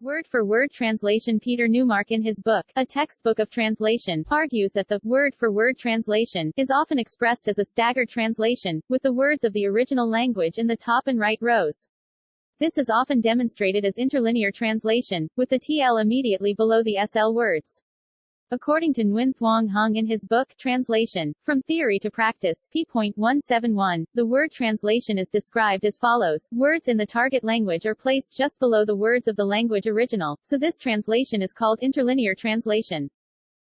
Word-for-word translation. Peter Newmark, in his book, A Textbook of Translation, argues that the word-for-word translation is often expressed as a staggered translation, with the words of the original language in the top and right rows. This is often demonstrated as interlinear translation, with the TL immediately below the SL words. According to Nguyen Thuong Hung in his book, Translation, From Theory to Practice, p.171, the word translation is described as follows. Words in the target language are placed just below the words of the language original, so this translation is called interlinear translation.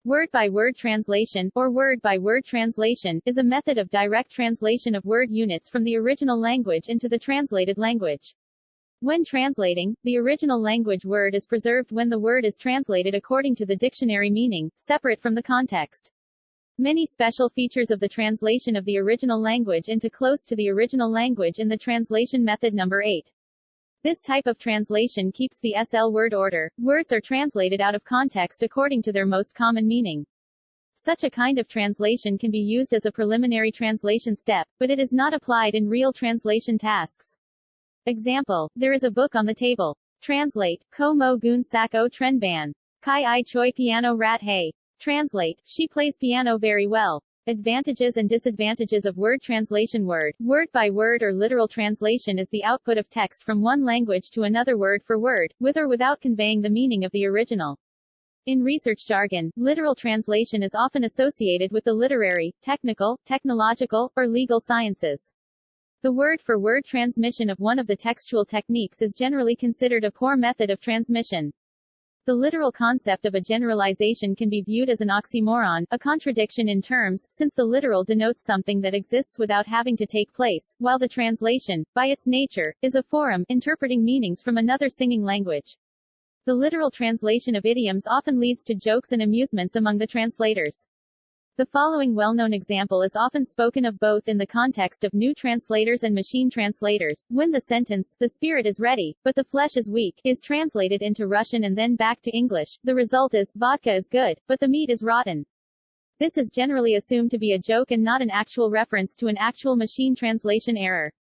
Word-by-word translation, or word-by-word translation, is a method of direct translation of word units from the original language into the translated language. When translating, the original language word is preserved when the word is translated according to the dictionary meaning, separate from the context. Many special features of the translation of the original language into close to the original language in the translation method number 8. This type of translation keeps the SL word order. Words are translated out of context according to their most common meaning. Such a kind of translation can be used as a preliminary translation step, but it is not applied in real translation tasks. Example, there is a book on the table. Translate, Ko mo gun sak o tren ban. Kai I choi piano rat hey. Translate, she plays piano very well. Advantages and disadvantages of word translation. Word-by-word or literal translation is the output of text from one language to another word for word, with or without conveying the meaning of the original. In research jargon, literal translation is often associated with the literary, technical, technological, or legal sciences. The word-for-word transmission of one of the textual techniques is generally considered a poor method of transmission. The literal concept of a generalization can be viewed as an oxymoron, a contradiction in terms, since the literal denotes something that exists without having to take place, while the translation, by its nature, is a forum, interpreting meanings from another singing language. The literal translation of idioms often leads to jokes and amusements among the translators. The following well-known example is often spoken of both in the context of new translators and machine translators. When the sentence, "the spirit is ready, but the flesh is weak," is translated into Russian and then back to English, the result is, "vodka is good, but the meat is rotten." This is generally assumed to be a joke and not an actual reference to an actual machine translation error.